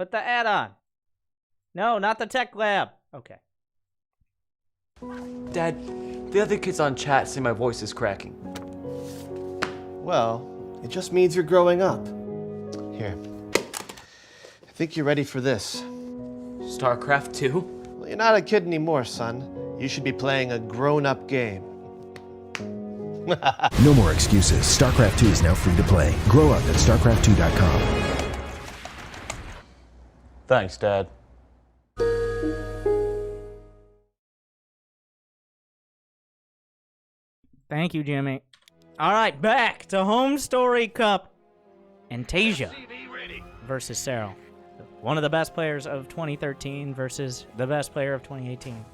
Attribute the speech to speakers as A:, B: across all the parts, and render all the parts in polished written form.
A: Put the ad on. No, not the tech lab. Okay.
B: Dad, the other kids on chat say my voice is cracking.
C: Well, it just means you're growing up. Here. I think you're ready for this.
B: Starcraft 2?
C: Well, you're not a kid anymore, son. You should be playing a grown-up game.
D: No more excuses. StarCraft 2 is now free to play. Grow up at StarCraft2.com.
B: Thanks, Dad.
A: Thank you, Jimmy. All right, back to Home Story Cup and Taeja versus Serral. One of the best players of 2013 versus the best player of 2018.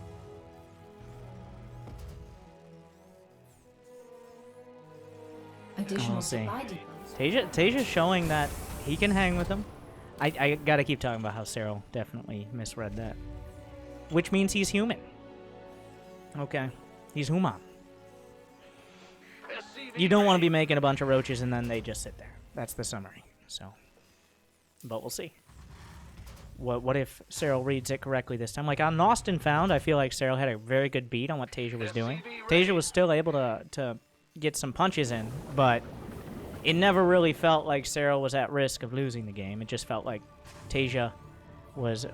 A: We'll see. Taeja's showing that he can hang with him. I gotta keep talking about how Serral definitely misread that. Which means he's human. Okay. He's human. You don't want to be making a bunch of roaches and then they just sit there. That's the summary. So, but we'll see. What if Serral reads it correctly this time? Like on Lost and Found, I feel like Serral had a very good beat on what Taeja was doing. Taeja was still able to get some punches in, but it never really felt like Serral was at risk of losing the game. It just felt like Taeja was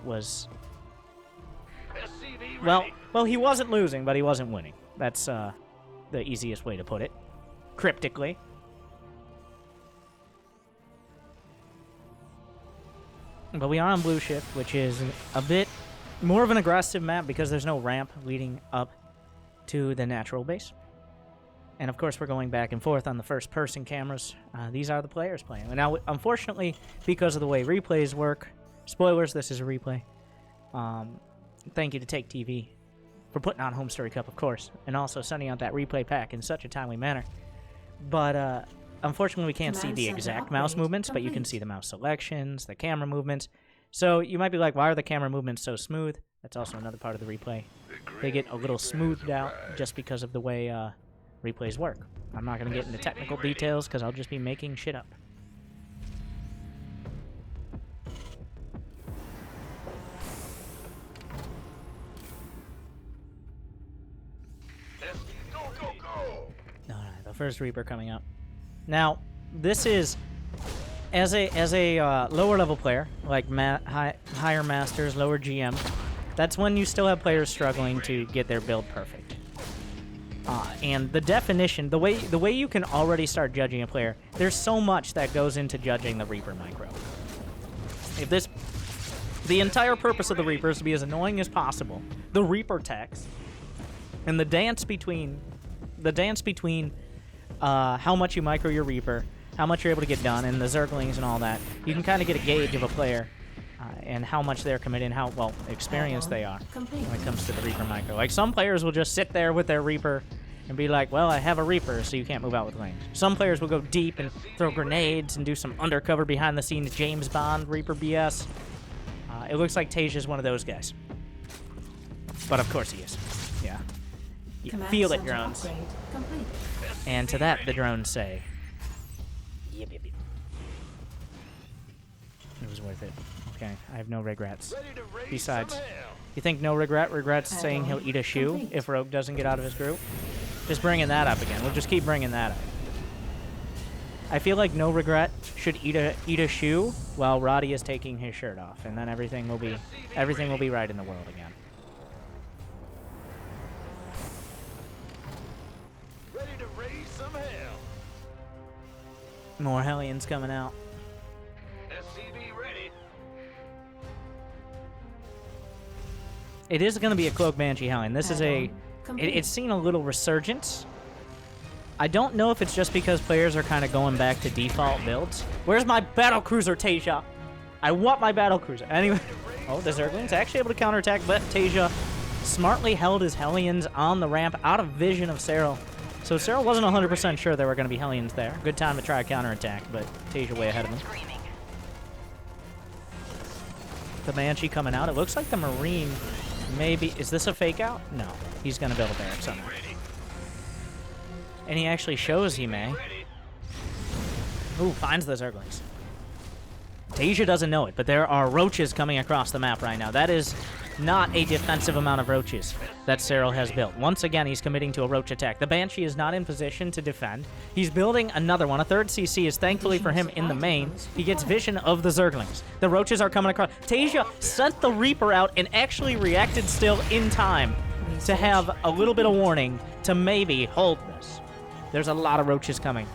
A: well, he wasn't losing, but he wasn't winning. That's the easiest way to put it. Cryptically. But we are on Blue Shift, which is a bit more of an aggressive map because there's no ramp leading up to the natural base. And of course, we're going back and forth on the first-person cameras. These are the players playing. And now, unfortunately, because of the way replays work, spoilers, this is a replay. Thank you to Take TV for putting on Home Story Cup, of course, and also sending out that replay pack in such a timely manner. But unfortunately, we can't see the exact mouse movements, but you can see the mouse selections, the camera movements. So you might be like, why are the camera movements so smooth? That's also another part of the replay. They get a little smoothed out just because of the way replays work. I'm not going to get into technical details because I'll just be making shit up. Alright, the first Reaper coming up. Now, this is, as a lower level player, like higher masters, lower GM, that's when you still have players struggling to get their build perfect. And the definition, the way you can already start judging a player, there's so much that goes into judging the Reaper micro. The entire purpose of the Reaper is to be as annoying as possible. The Reaper text, and the dance between how much you micro your Reaper, how much you're able to get done, and the Zerglings and all that, you can kind of get a gauge of a player and how much they're committed and how, well, experienced they are when it comes to the Reaper micro. Like, some players will just sit there with their Reaper and be like, well, I have a Reaper, so you can't move out with lanes. Some players will go deep and throw grenades and do some undercover behind-the-scenes James Bond Reaper BS. It looks like Taeja is one of those guys. But of course he is. Yeah. You feel it, drones. And to that, the drones say, yep, yep, yep. It was worth it. Okay, I have no regrets. Besides, you think no regrets saying he'll eat a shoe if Rogue doesn't get out of his group? Just bringing that up again. We'll just keep bringing that up. I feel like no regret should eat a shoe while Roddy is taking his shirt off, and then everything will be right in the world again.
E: Ready to raise some hell.
A: More Hellions coming out.
E: SCV ready.
A: It is going to be a Cloak Banshee Hellion. This is it's seen a little resurgence. I don't know if it's just because players are kind of going back to default builds. Where's my Battlecruiser, Taeja? I want my Battlecruiser. Anyway, oh, the Zergling's actually able to counterattack, but Taeja smartly held his Hellions on the ramp out of vision of Serral. So Serral wasn't 100% sure there were going to be Hellions there. Good time to try a counterattack, but Taeja way ahead of him. The Banshee coming out. It looks like the Marine maybe... Is this a fake out? No. He's going to build a barrack somewhere. And he actually shows he may. Ooh, finds the Zerglings. Taeja doesn't know it, but there are roaches coming across the map right now. That is not a defensive amount of roaches that Serral has built. Once again, he's committing to a roach attack. The Banshee is not in position to defend. He's building another one. A third CC is thankfully for him in the main. He gets vision of the Zerglings. The roaches are coming across. Taeja sent the Reaper out and actually reacted still in time to have a little bit of warning to maybe hold this. There's a lot of roaches coming.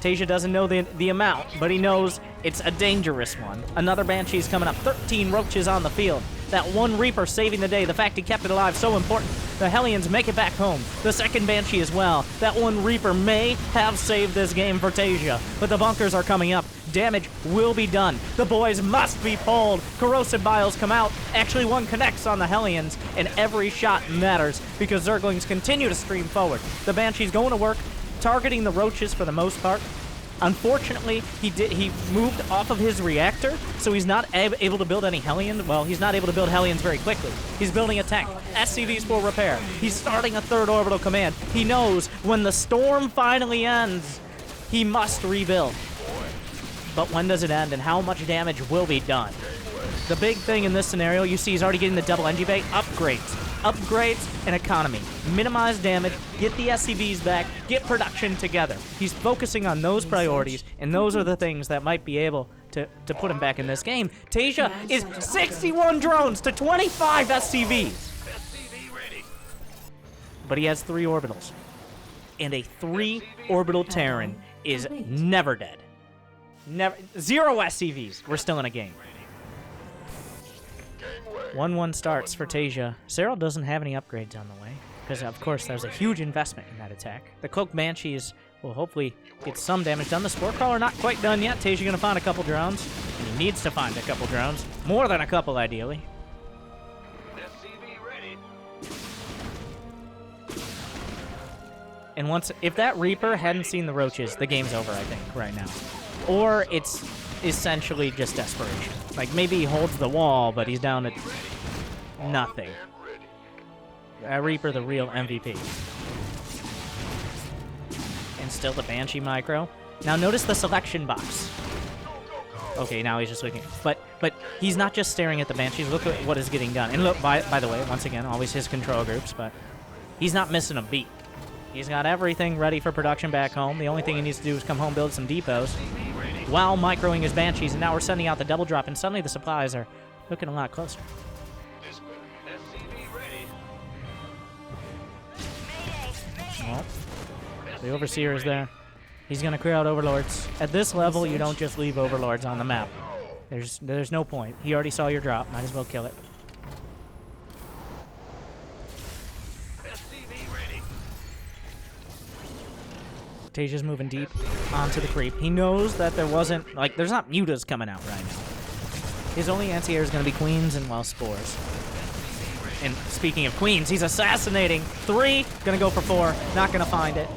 A: Taeja doesn't know the amount, but he knows it's a dangerous one. Another Banshee's coming up. 13 roaches on the field. That one Reaper saving the day. The fact he kept it alive, so important. The Hellions make it back home. The second Banshee as well. That one Reaper may have saved this game for Taeja, but the bunkers are coming up. Damage will be done. The boys must be pulled. Corrosive Biles come out. Actually, one connects on the Hellions, and every shot matters because Zerglings continue to stream forward. The Banshee's going to work, targeting the roaches for the most part. Unfortunately, he moved off of his reactor, so he's not able to build any Hellions. Well, he's not able to build Hellions very quickly. He's building a tank. SCVs for repair. He's starting a third orbital command. He knows when the storm finally ends, he must rebuild. But when does it end, and how much damage will be done? The big thing in this scenario, you see he's already getting the double NG bay. Upgrades and economy. Minimize damage, get the SCVs back, get production together. He's focusing on those priorities, and those are the things that might be able to put him back in this game. Taeja is 61 drones to 25 SCVs.
E: SCV ready.
A: But he has 3 orbitals. And a 3 orbital Terran is never dead. Never. 0 SCVs. We're still in a game. 1-1 starts for Taeja. Serral doesn't have any upgrades on the way, because of course there's a huge investment in that attack. The Cloaked Banshees will hopefully get some damage done. The Spore Crawler not quite done yet. Taeja gonna find a couple drones, and he needs to find a couple drones. More than a couple, ideally.
E: SCV ready.
A: And if that Reaper hadn't seen the roaches, the game's over, I think, right now. Or it's essentially just desperation. Like, maybe he holds the wall, but he's down to nothing. Reaper, the real MVP. And still the Banshee micro. Now notice the selection box. Okay, now he's just looking. But he's not just staring at the Banshees. Look at what is getting done. And look, by the way, once again, always his control groups, but he's not missing a beat. He's got everything ready for production back home. The only thing he needs to do is come home, build some depots, while microing his Banshees, and now we're sending out the double drop, and suddenly the supplies are looking a lot closer.
E: SCV ready.
A: Well, the Overseer is there. He's going to clear out Overlords. At this level, you don't just leave Overlords on the map. There's no point. He already saw your drop. Might as well kill it.
E: SCV ready.
A: Taeja's moving deep onto the creep. He knows that there's not mutas coming out right now. His only anti-air is going to be Queens and, well, Spores. And speaking of Queens, he's assassinating. 3, going to go for 4, not going to find it.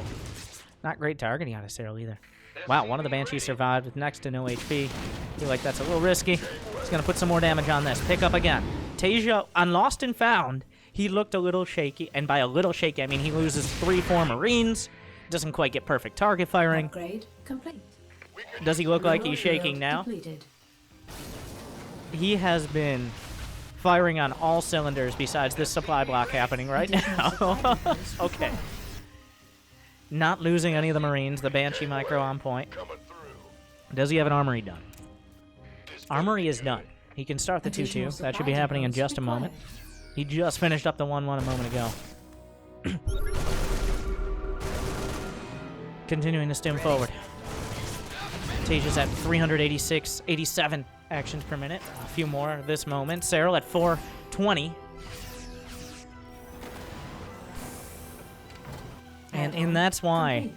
A: Not great targeting out of Serral either. Wow, one of the Banshees survived with next to no HP. Feel like that's a little risky. He's going to put some more damage on this. Pick up again. Taeja, on Lost and Found, he looked a little shaky. And by a little shaky, I mean he loses 3-4 Marines. Doesn't quite get perfect target firing.
F: Upgrade complete.
A: Does he look like he's shaking now?
F: Completed.
A: He has been firing on all cylinders besides this supply block happening right now. Okay. Not losing any of the Marines. The Banshee micro on point. Does he have an armory done? Armory is done. He can start the 2-2. That should be happening in just a moment. He just finished up the 1-1 a moment ago. Continuing to stem forward. Taeja's at 386, 87 actions per minute. A few more at this moment. Serral at 420. And that's why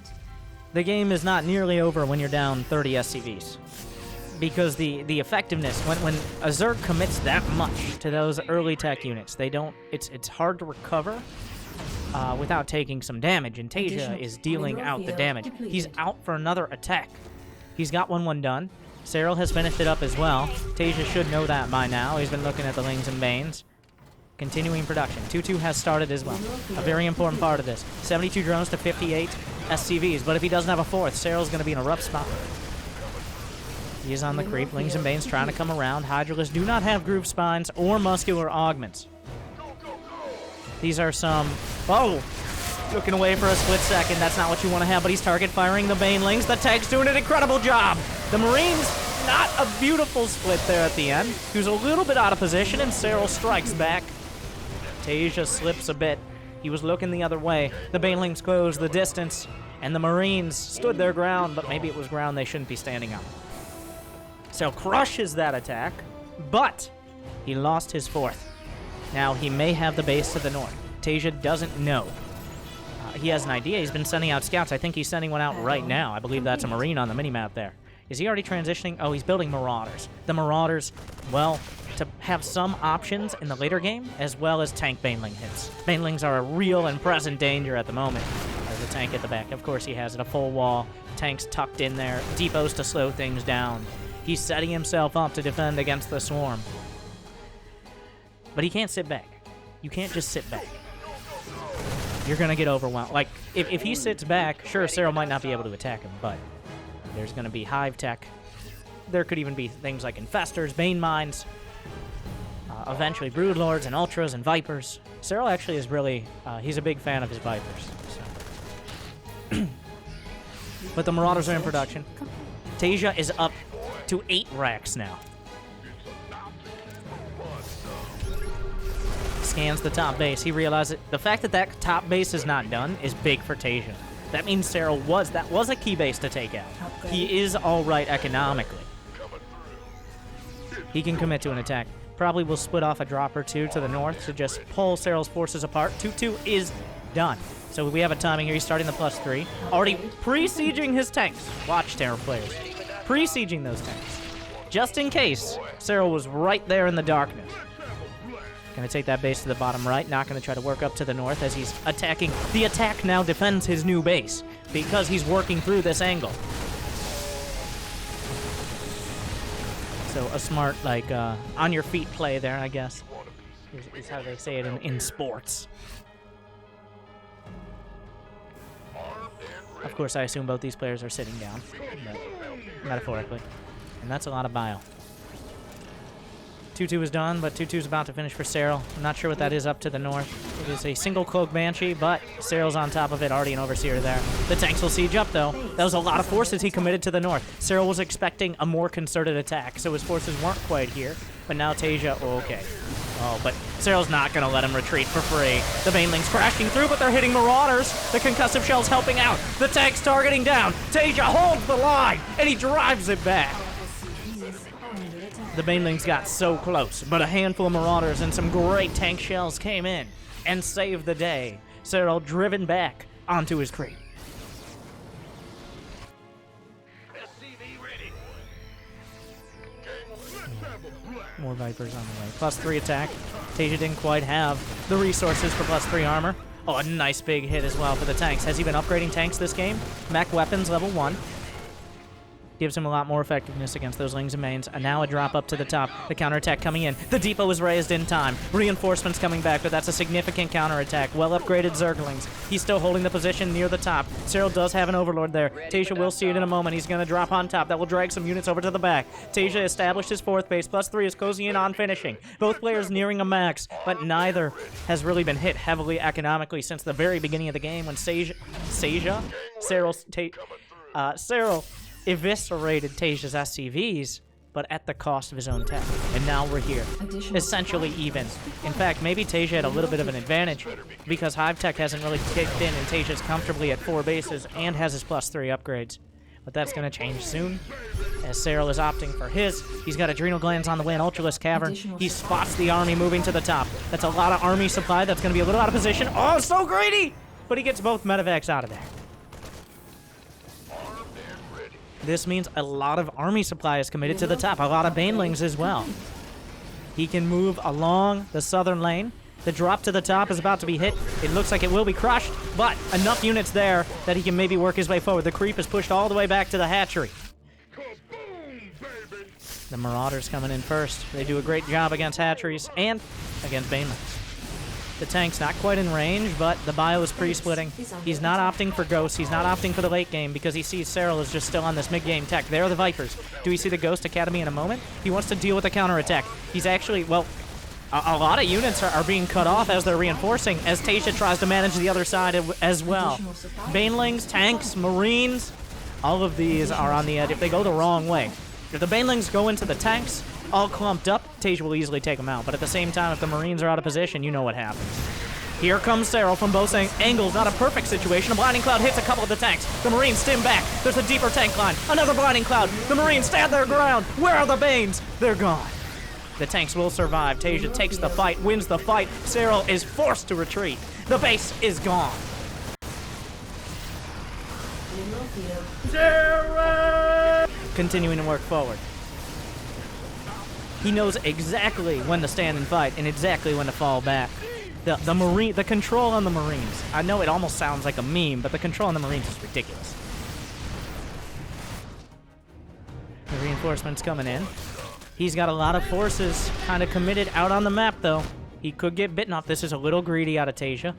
A: the game is not nearly over when you're down 30 SCVs. Because the effectiveness, when a Zerg commits that much to those early tech units, it's hard to recover without taking some damage, and Taeja is dealing out the damage. He's out for another attack. He's got 1-1 done. Serral has finished it up as well. Taeja should know that by now. He's been looking at the Lings and Banes. Continuing production. 2-2 has started as well. A very important part of this. 72 drones to 58 SCVs, but if he doesn't have a 4th, Serral's going to be in a rough spot. He's on the creep. Lings and Banes trying to come around. Hydralisks do not have groove spines or muscular augments. These are some... Oh! Looking away for a split second. That's not what you want to have, but he's target firing the Banelings. The tank's doing an incredible job. The Marines, not a beautiful split there at the end. He was a little bit out of position, and Serral strikes back. Taeja slips a bit. He was looking the other way. The Banelings closed the distance, and the Marines stood their ground, but maybe it was ground they shouldn't be standing on. Serral crushes that attack, but he lost his fourth. Now, he may have the base to the north. Taeja doesn't know. He has an idea. He's been sending out scouts. I think he's sending one out right now. I believe that's a Marine on the minimap there. Is he already transitioning? Oh, he's building Marauders. The Marauders, well, to have some options in the later game, as well as tank Baneling hits. Banelings are a real and present danger at the moment. There's a tank at the back. Of course he has it. A full wall. Tanks tucked in there. Depots to slow things down. He's setting himself up to defend against the Swarm. But he can't sit back. You can't just sit back. You're going to get overwhelmed. Like, if he sits back, sure, Serral might not be able to attack him, but there's going to be Hive Tech. There could even be things like Infestors, Bane Mines, eventually Broodlords and Ultras and Vipers. Serral actually is really, he's a big fan of his Vipers. So. But the Marauders are in production. Taeja is up to 8 racks now. Scans the top base. He realizes the fact that that top base is not done is big for Taeja. That means Serral was a key base to take out. He is all right economically. He can commit to an attack. Probably will split off a drop or two to the north to just pull Serral's forces apart. 2-2 is done. So we have a timing here. He's starting the +3. Already pre-sieging his tanks. Watch, Terror players. Pre-sieging those tanks. Just in case Serral was right there in the darkness. Going to take that base to the bottom right. Not going to try to work up to the north as he's attacking. The attack now defends his new base because he's working through this angle. So a smart, like, on-your-feet play there, I guess, is how they say it in sports. Of course, I assume both these players are sitting down, but metaphorically. And that's a lot of bile. 2-2 is done, but 2-2 is about to finish for Serral. I'm not sure what that is up to the north. It is a single Cloak Banshee, but Serral's on top of it, already an Overseer there. The tanks will siege up, though. That was a lot of forces he committed to the north. Serral was expecting a more concerted attack, so his forces weren't quite here. But now Taeja, okay. Oh, but Serral's not going to let him retreat for free. The Banelings crashing through, but they're hitting Marauders. The concussive shell's helping out. The tank's targeting down. Taeja holds the line, and he drives it back. The Banelings got so close, but a handful of Marauders and some great tank shells came in and saved the day. Serral driven back onto his creep.
E: SCV ready.
A: More Vipers on the way. +3 attack. Taeja didn't quite have the resources for +3 armor. Oh, a nice big hit as well for the tanks. Has he been upgrading tanks this game? Mech weapons level 1. Gives him a lot more effectiveness against those Lings and Mains. And now a drop up to the top. The counterattack coming in. The depot is raised in time. Reinforcements coming back, but that's a significant counterattack. Well upgraded Zerglings. He's still holding the position near the top. Serral does have an Overlord there. Taeja will see it in a moment. He's going to drop on top. That will drag some units over to the back. Taeja established his 4th base. +3 is closing in on finishing. Both players nearing a max, but neither has really been hit heavily economically since the very beginning of the game when Serral eviscerated Taeja's SCVs, but at the cost of his own tech. And now we're here, essentially even. In fact, maybe Taeja had a little bit of an advantage because Hive Tech hasn't really kicked in and Taeja's comfortably at 4 bases and has his +3 upgrades. But that's going to change soon, as Serral is opting for his. He's got Adrenal Glands on the way in Ultralisk Cavern. He spots the army moving to the top. That's a lot of army supply. That's going to be a little out of position. Oh, so greedy! But he gets both medevacs out of there. This means a lot of army supply is committed to the top. A lot of Banelings as well. He can move along the southern lane. The drop to the top is about to be hit. It looks like it will be crushed, but enough units there that he can maybe work his way forward. The creep is pushed all the way back to the hatchery. The Marauders coming in first. They do a great job against hatcheries and against Banelings. The tank's not quite in range, but the bio is pre-splitting. He's not opting for Ghost. He's not opting for the late game because he sees Serral is just still on this mid-game tech. There are the Vipers. Do we see the Ghost Academy in a moment? He wants to deal with the counter-attack. He's actually, well, a lot of units are being cut off as they're reinforcing, as Taeja tries to manage the other side as well. Banelings, tanks, Marines, all of these are on the edge if they go the wrong way. If the Banelings go into the tanks, all clumped up, Taeja will easily take them out. But at the same time, if the Marines are out of position, you know what happens. Here comes Serral from both angles. Not a perfect situation. A Blinding Cloud hits a couple of the tanks. The Marines stim back. There's a deeper tank line. Another Blinding Cloud. The Marines stand their ground. Where are the Banes? They're gone. The tanks will survive. Taeja takes the fight, wins the fight. Serral is forced to retreat. The base is gone. Serral! Continuing to work forward. He knows exactly when to stand and fight and exactly when to fall back. The control on the Marines. I know it almost sounds like a meme, but the control on the Marines is ridiculous. The reinforcements coming in. He's got a lot of forces kind of committed out on the map, though. He could get bitten off. This is a little greedy out of Taeja.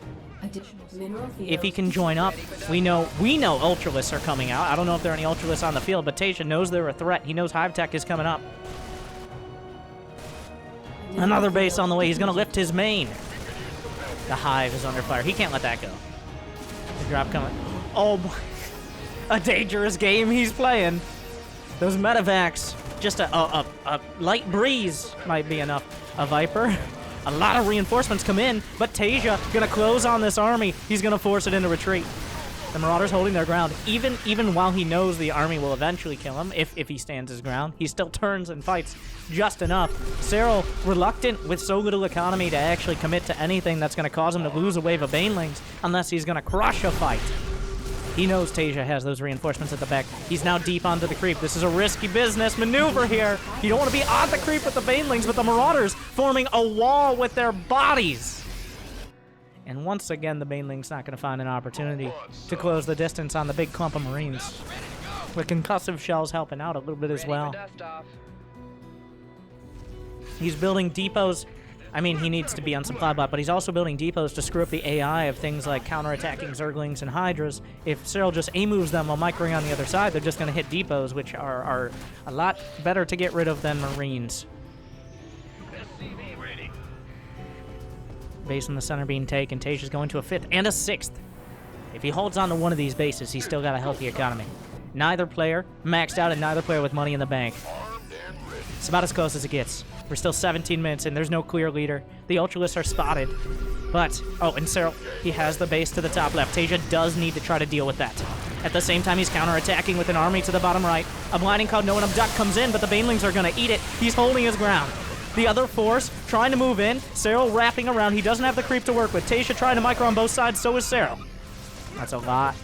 A: If he can join up, we know Ultralists are coming out. I don't know if there are any Ultralists on the field, but Taeja knows they're a threat. He knows Hive Tech is coming up. Another base on the way. He's going to lift his main. The Hive is under fire. He can't let that go. The drop coming. Oh, boy. A dangerous game he's playing. Those medevacs. Just a light breeze might be enough. A Viper. A lot of reinforcements come in, but Taeja going to close on this army. He's going to force it into retreat. The Marauders holding their ground. Even while he knows the army will eventually kill him, if he stands his ground, he still turns and fights just enough. Serral, reluctant with so little economy to actually commit to anything that's going to cause him to lose a wave of Banelings, unless he's going to crush a fight. He knows Taeja has those reinforcements at the back. He's now deep onto the creep. This is a risky business maneuver here. You don't want to be on the creep with the Banelings, but the Marauders forming a wall with their bodies. And once again, the Baneling's not going to find an opportunity to close the distance on the big clump of Marines. With concussive shells helping out a little bit as well. He's building depots. I mean, he needs to be on supply bot, but he's also building depots to screw up the AI of things like counterattacking Zerglings and Hydras. If Serral just A-moves them while microing on the other side, they're just going to hit depots, which are a lot better to get rid of than Marines. Base in the center being taken. Taeja's going to a 5th and a 6th. If he holds on to one of these bases, he's still got a healthy economy. Neither player maxed out and neither player with money in the bank. It's about as close as it gets. We're still 17 minutes in. There's no clear leader. The Ultralists are spotted. But, oh, and Serral, he has the base to the top left. Taeja does need to try to deal with that. At the same time, he's counterattacking with an army to the bottom right. A Blinding Cloud, no one abduct comes in, but the Banelings are going to eat it. He's holding his ground. The other force trying to move in. Serral wrapping around. He doesn't have the creep to work with. Taeja trying to micro on both sides. So is Serral. That's a lot.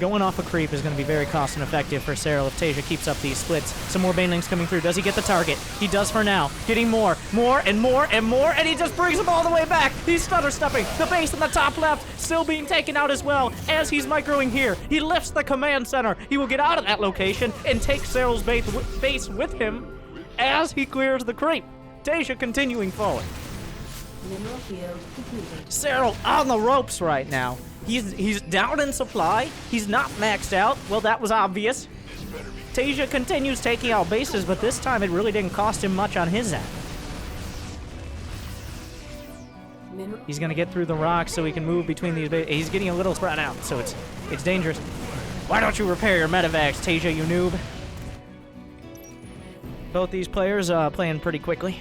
A: Going off a creep is going to be very cost and effective for Serral if Taeja keeps up these splits. Some more Banelings coming through. Does he get the target? He does for now. Getting more and more, and he just brings them all the way back. He's stutter stepping. The base in the top left still being taken out as well as he's microing here. He lifts the command center. He will get out of that location and take Serral's base with him as he clears the creep. Taeja continuing forward. Serral on the ropes right now. He's down in supply. He's not maxed out. Well, that was obvious. Taeja continues taking out bases, but this time it really didn't cost him much on his end. He's going to get through the rocks so he can move between these bases. He's getting a little spread out, so it's dangerous. Why don't you repair your medevacs, Taeja, you noob? Both these players playing pretty quickly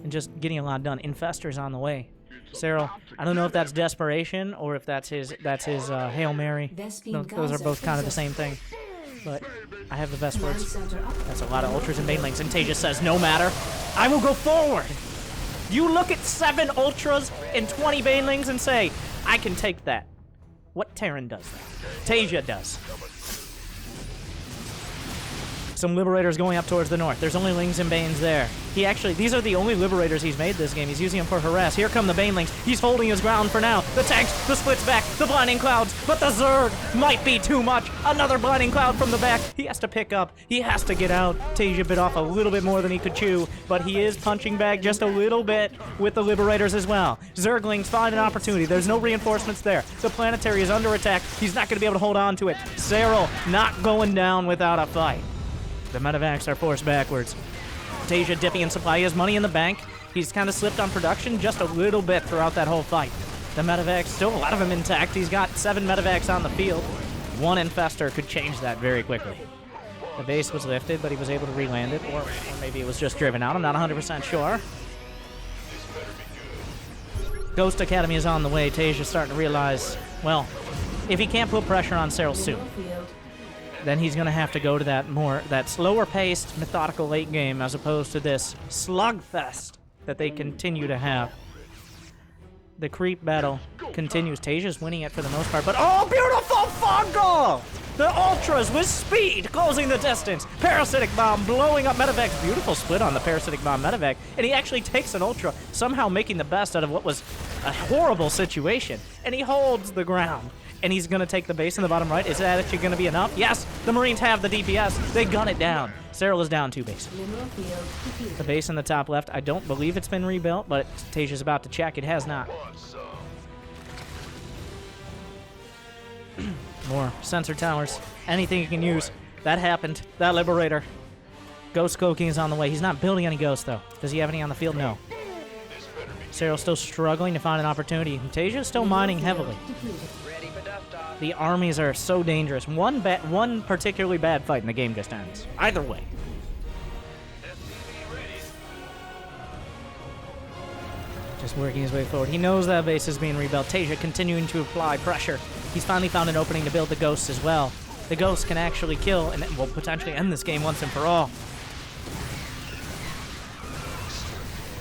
A: and just getting a lot done. Infester's on the way. Serral, I don't know if that's desperation or if that's his Hail Mary. Those are both kind of the same thing. But I have the best words. That's a lot of Ultras and Banelings. And Taeja says, no matter, I will go forward. You look at 7 Ultras and 20 Banelings and say, I can take that. What Terran does that? Taeja does. some Liberators going up towards the north. There's only Lings and Banes there. These are the only Liberators he's made this game. He's using them for harass. Here come the Banelings. He's holding his ground for now. The tanks, the splits back, the Blinding Clouds, but the Zerg might be too much. Another Blinding Cloud from the back. He has to pick up. He has to get out. Taeja bit off a little bit more than he could chew, but he is punching back just a little bit with the Liberators as well. Zerglings find an opportunity. There's no reinforcements there. The Planetary is under attack. He's not going to be able to hold on to it. Serral not going down without a fight. The medevacs are forced backwards. Taeja dipping in supply. He has money in the bank. He's kind of slipped on production just a little bit throughout that whole fight. The medevacs, still a lot of them intact. He's got 7 medevacs on the field. 1 infestor could change that very quickly. The base was lifted, but he was able to re-land it, or maybe it was just driven out. I'm not 100% sure. Ghost Academy is on the way. Taeja's starting to realize, well, if he can't put pressure on Serral soon, then he's going to have to go to that slower-paced, methodical late game as opposed to this slugfest that they continue to have. The creep battle continues. Taeja's winning it for the most part, but oh, beautiful fungal! The Ultras with speed closing the distance. Parasitic Bomb blowing up medevacs. Beautiful split on the Parasitic Bomb medevac, and he actually takes an Ultra, somehow making the best out of what was a horrible situation, and he holds the ground. And he's going to take the base in the bottom right. Is that actually going to be enough? Yes, the Marines have the DPS. They gun it down. Serral is down 2 bases. The base in the top left, I don't believe it's been rebuilt, but Taeja's about to check. It has not. More sensor towers. Anything you can use. That happened. That Liberator. Ghost Cloaking is on the way. He's not building any ghosts, though. Does he have any on the field? No. Serral's still struggling to find an opportunity. Taeja's still mining heavily. The armies are so dangerous. One particularly bad fight and the game just ends. Either way. Just working his way forward. He knows that base is being rebuilt. Taeja continuing to apply pressure. He's finally found an opening to build the ghosts as well. The ghosts can actually kill and will potentially end this game once and for all.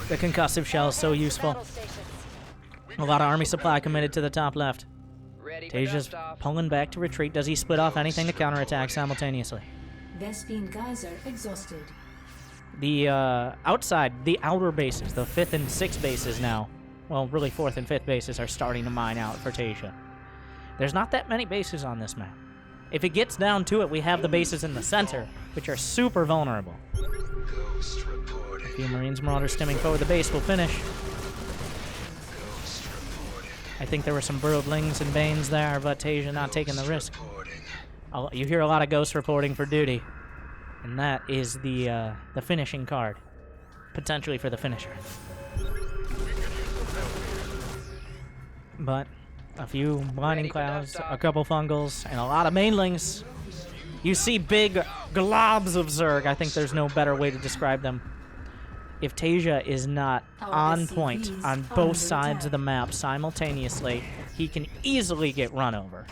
A: The concussive shell is so useful. A lot of army supply committed to the top left. Taeja's pulling back to retreat. Does he split off anything to counterattack simultaneously?
F: Vespine Geyser exhausted.
A: The outside, the outer bases, the 5th and 6th bases now, well, really 4th and 5th bases are starting to mine out for Taeja. There's not that many bases on this map. If it gets down to it, we have the bases in the center, which are super vulnerable. A few Marines Marauders stemming forward. The base will finish. I think there were some burrowed Lings and Banes there, but Taeja not taking the risk. You hear a lot of ghosts reporting for duty, and that is the finishing card, potentially for the finisher. But a few Blinding Clouds, a couple Fungals, and a lot of Mainlings. You see big globs of Zerg. I think there's no better way to describe them. If Taeja is not on point on both sides of the map simultaneously, he can easily get run over.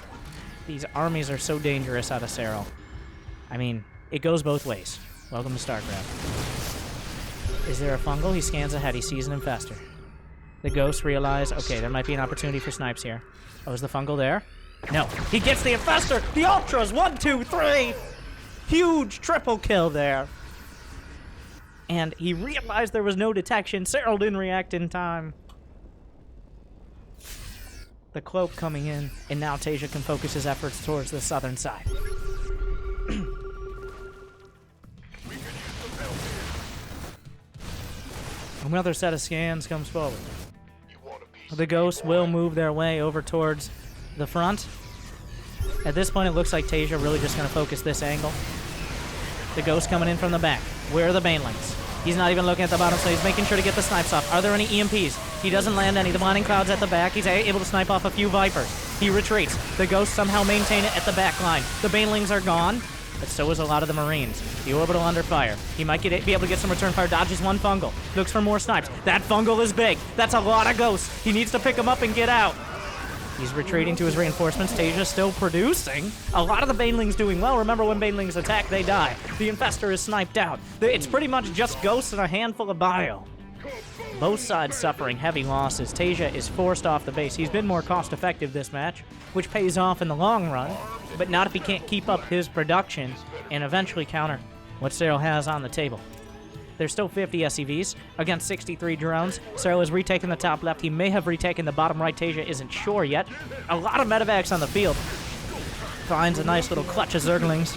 A: These armies are so dangerous out of Serral. I mean, it goes both ways. Welcome to StarCraft. Is there a fungal? He scans ahead. He sees an infestor. The ghosts realize, okay, there might be an opportunity for snipes here. Oh, is the fungal there? No. He gets the infestor! The Ultras! 1, 2, 3! Huge triple kill there. And he realized there was no detection. Serral didn't react in time. The cloak coming in, and now Taeja can focus his efforts towards the southern side. Another set of scans comes forward. The ghosts will move their way over towards the front. At this point, it looks like Taeja really just going to focus this angle. The ghost coming in from the back. Where are the Banelings? He's not even looking at the bottom, so he's making sure to get the snipes off. Are there any EMPs? He doesn't land any. The Blinding Cloud's at the back. He's able to snipe off a few Vipers. He retreats. The ghosts somehow maintain it at the back line. The Banelings are gone, but so is a lot of the Marines. The Orbital under fire. He might be able to get some return fire. Dodges one fungal. Looks for more snipes. That fungal is big. That's a lot of ghosts. He needs to pick them up and get out. He's retreating to his reinforcements. Taeja still producing. A lot of the Banelings doing well. Remember, when Banelings attack, they die. The Infestor is sniped out. It's pretty much just ghosts and a handful of bio. Both sides suffering heavy losses. Taeja is forced off the base. He's been more cost-effective this match, which pays off in the long run, but not if he can't keep up his production and eventually counter what Serral has on the table. There's still 50 SCVs against 63 drones. Serral has retaken the top left. He may have retaken the bottom right. Taeja isn't sure yet. A lot of medevacs on the field. Finds a nice little clutch of Zerglings.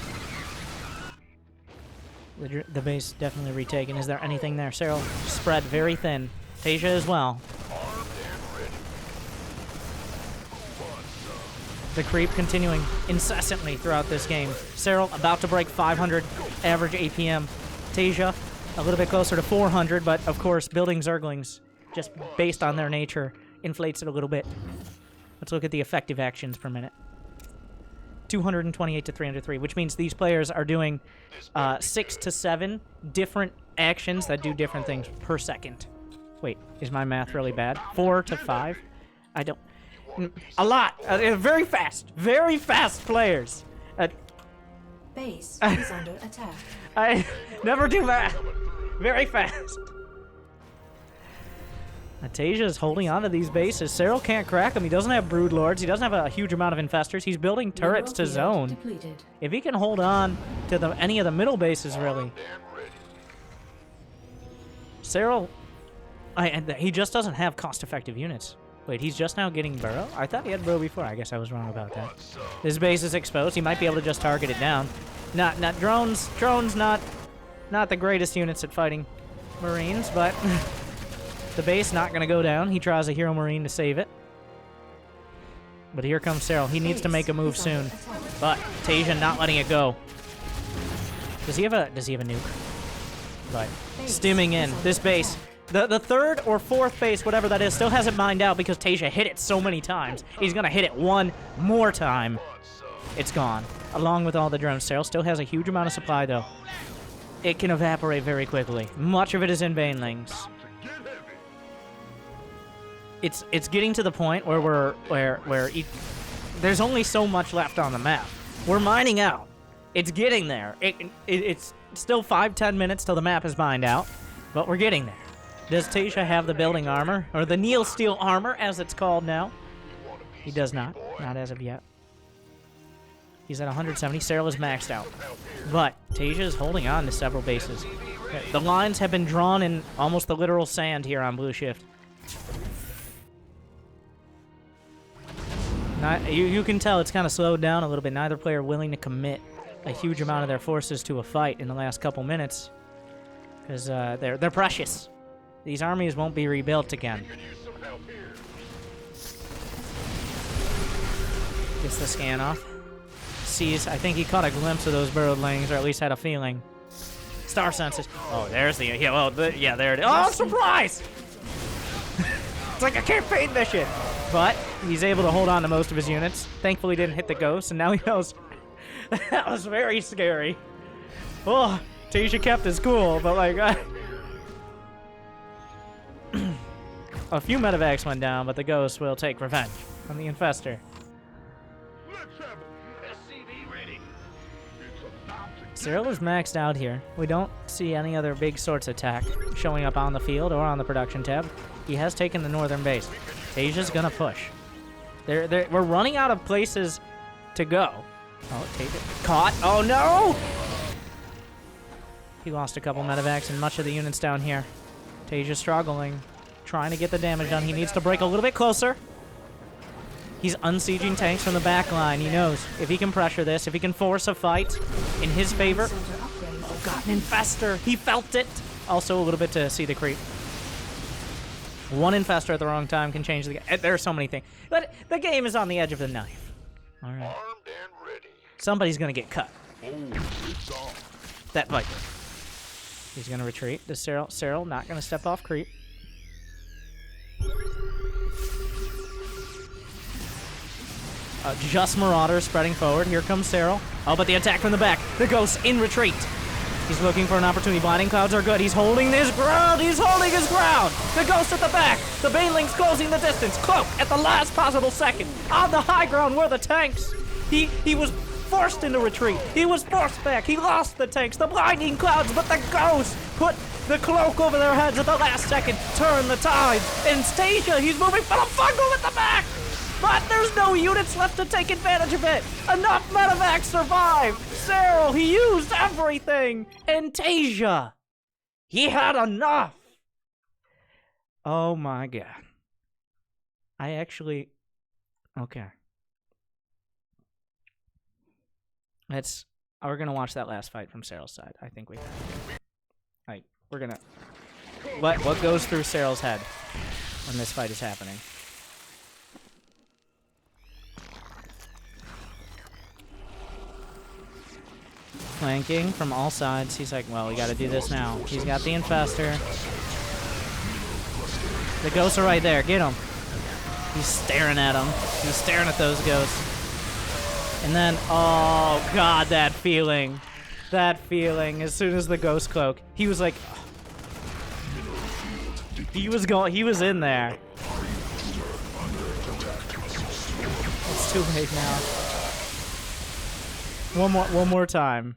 A: The base definitely retaken. Is there anything there? Serral spread very thin. Taeja as well. The creep continuing incessantly throughout this game. Serral about to break 500 average APM. Taeja a little bit closer to 400, but of course, building Zerglings, just based on their nature, inflates it a little bit. Let's look at the effective actions per minute. 228 to 303, which means these players are doing 6 to 7 different actions that do different things per second. Wait, is my math really bad? 4 to 5? I don't... A lot! Very fast players!
F: Base is under attack.
A: I never do math. Very fast. Taeja is holding on to these bases. Serral can't crack them. He doesn't have Brood Lords. He doesn't have a huge amount of infestors. He's building turrets to zone.
F: Depleted.
A: If he can hold on to any of the middle bases, really. Serral, he just doesn't have cost-effective units. Wait, he's just now getting Burrow? I thought he had Burrow before. I guess I was wrong about that. His base is exposed. He might be able to just target it down. Not drones. Drones not the greatest units at fighting Marines, but the base not going to go down. He tries a Hero Marine to save it. But here comes Serral. He needs to make a move soon. But Taeja not letting it go. Does he have a nuke? But stimming in. This base, the third or fourth base, whatever that is, still hasn't mined out because Taeja hit it so many times. He's going to hit it one more time. It's gone. Along with all the drones. Serral still has a huge amount of supply, though. It can evaporate very quickly. Much of it is in Banelings. It's getting to the point where there's only so much left on the map. We're mining out. It's getting there. It's still 5-10 minutes till the map is mined out, but we're getting there. Does Taeja have the building armor, or the Neil Steel armor, as it's called now? He does not. Not as of yet. He's at 170. Serral is maxed out. But Taeja is holding on to several bases. The lines have been drawn in almost the literal sand here on Blue Shift. You can tell it's kind of slowed down a little bit. Neither player willing to commit a huge amount of their forces to a fight in the last couple minutes. Because they're precious. These armies won't be rebuilt again. Gets the scan off. Sees, I think he caught a glimpse of those burrowlings, or at least had a feeling. Star senses. Oh, there's the, yeah, well, yeah, there it is. Oh, surprise! It's like a campaign mission. But he's able to hold on to most of his units. Thankfully didn't hit the ghost, and now he knows. That was very scary. Oh, Taeja kept his cool, but like, a few medevacs went down, but the ghost will take revenge from the infestor. Serral is maxed out here. We don't see any other big sorts attack showing up on the field or on the production tab. He has taken the northern base. Taeja's gonna push. We're running out of places to go. Oh, Taeja caught. Oh no! He lost a couple medevacs and much of the units down here. Taeja struggling, trying to get the damage done. He needs to break a little bit closer. He's unsieging tanks from the back line. He knows if he can pressure this, if he can force a fight in his favor. Oh, got an infestor. He felt it. Also a little bit to see the creep. One infestor at the wrong time can change the game. There are so many things. But the game is on the edge of the knife. All right. Somebody's going to get cut. That Viper. He's going to retreat. Does Serral not going to step off creep. Just Marauders spreading forward. Here comes Serral. Oh, but the attack from the back. The Ghost in retreat. He's looking for an opportunity. Blinding Clouds are good. He's holding his ground. He's holding his ground. The Ghost at the back. The Banelings closing the distance. Cloak at the last possible second. On the high ground were the tanks. He was forced into retreat. He was forced back. He lost the tanks. The Blinding Clouds, but the Ghost put the cloak over their heads at the last second. Turn the tides. And Taeja, he's moving for the fungal at the back. but there's no units left to take advantage of it. Enough medevacs survived. Serral, he used everything. And Taeja, he had enough. Oh my god. I actually... Okay. We're gonna watch that last fight from Serral's side. I think we have to. Like, we're gonna... What goes through Serral's head when this fight is happening? Flanking from all sides. He's like, well, we gotta do this now. He's got the infestor. The ghosts are right there. Get him. He's staring at him. He's staring at those ghosts. And then, oh god, that feeling. That feeling. As soon as the ghost cloak, he was like... He was in there. It's too late now. One more time.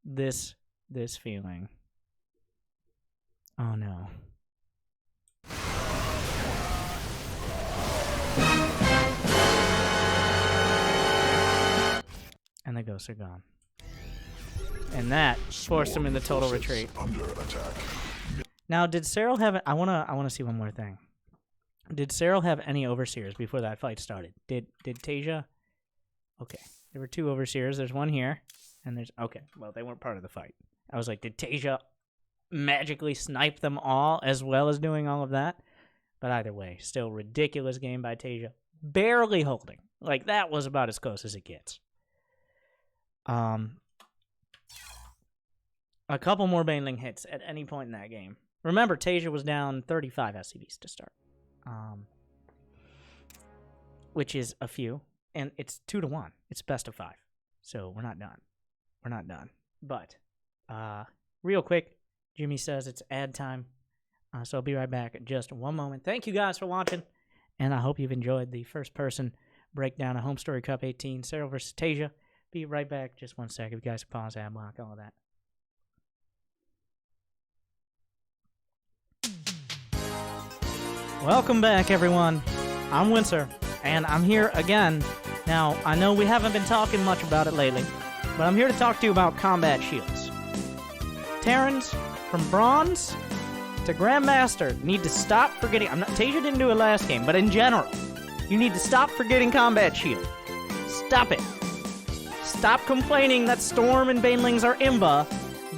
A: This feeling. Oh no. And the ghosts are gone. And that forced him into total retreat. Now, did Serral have... I wanna see one more thing. Did Serral have any overseers before that fight started? Did Taeja? Okay. There were 2 overseers. There's one here. And there's... Okay. Well, they weren't part of the fight. I was like, did Taeja magically snipe them all as well as doing all of that? But either way, still ridiculous game by Taeja. Barely holding. Like, that was about as close as it gets. A couple more Baneling hits at any point in that game. Remember, Taeja was down 35 SCVs to start. Which is a few. And it's 2-1. It's best of 5. So we're not done. We're not done. But, real quick, Jimmy says it's ad time. So I'll be right back in just one moment. Thank you guys for watching. And I hope you've enjoyed the first-person breakdown of Home Story Cup 18, Serral versus Taeja. Be right back. Just 1 second. You guys can pause, ad block, all of that. Welcome back, everyone. I'm Winter, and I'm here again. Now, I know we haven't been talking much about it lately, but I'm here to talk to you about combat shields. Terrans, from Bronze to Grandmaster, need to stop forgetting... Taeja didn't do it last game, but in general, you need to stop forgetting combat shield. Stop it. Stop complaining that Storm and Banelings are imba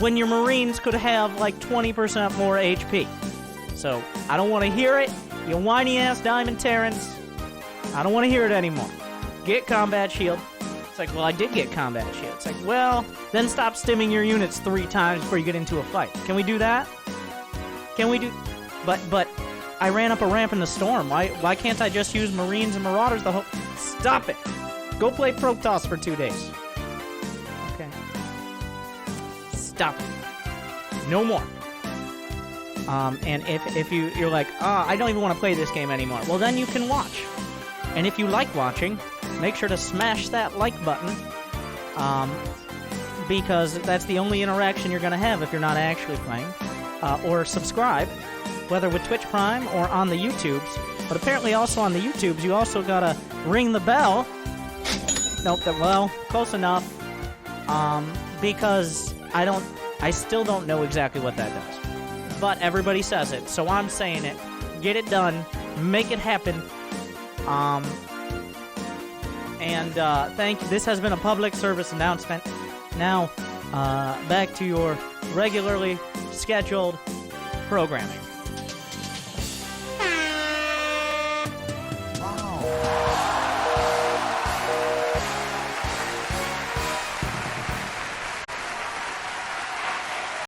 A: when your Marines could have like 20% more HP. So, I don't want to hear it. You whiny-ass Diamond Terrans. I don't want to hear it anymore. Get combat shield. It's like, well, I did get combat shield. It's like, well, then stop stimming your units 3 times before you get into a fight. Can we do that? Can we do... But I ran up a ramp in the Storm. Why can't I just use Marines and Marauders the whole... Stop it. Go play Protoss for 2 days. Okay. Stop it. No more. And if you're like, I don't even want to play this game anymore, well, then you can watch. And if you like watching, make sure to smash that like button, because that's the only interaction you're going to have if you're not actually playing. Or subscribe, whether with Twitch Prime or on the YouTubes. But apparently also on the YouTubes, you also got to ring the bell. Nope, well, close enough. Because I still don't know exactly what that does. But everybody says it, so I'm saying it. Get it done. Make it happen. Thank you. This has been a public service announcement. Now, back to your regularly scheduled programming.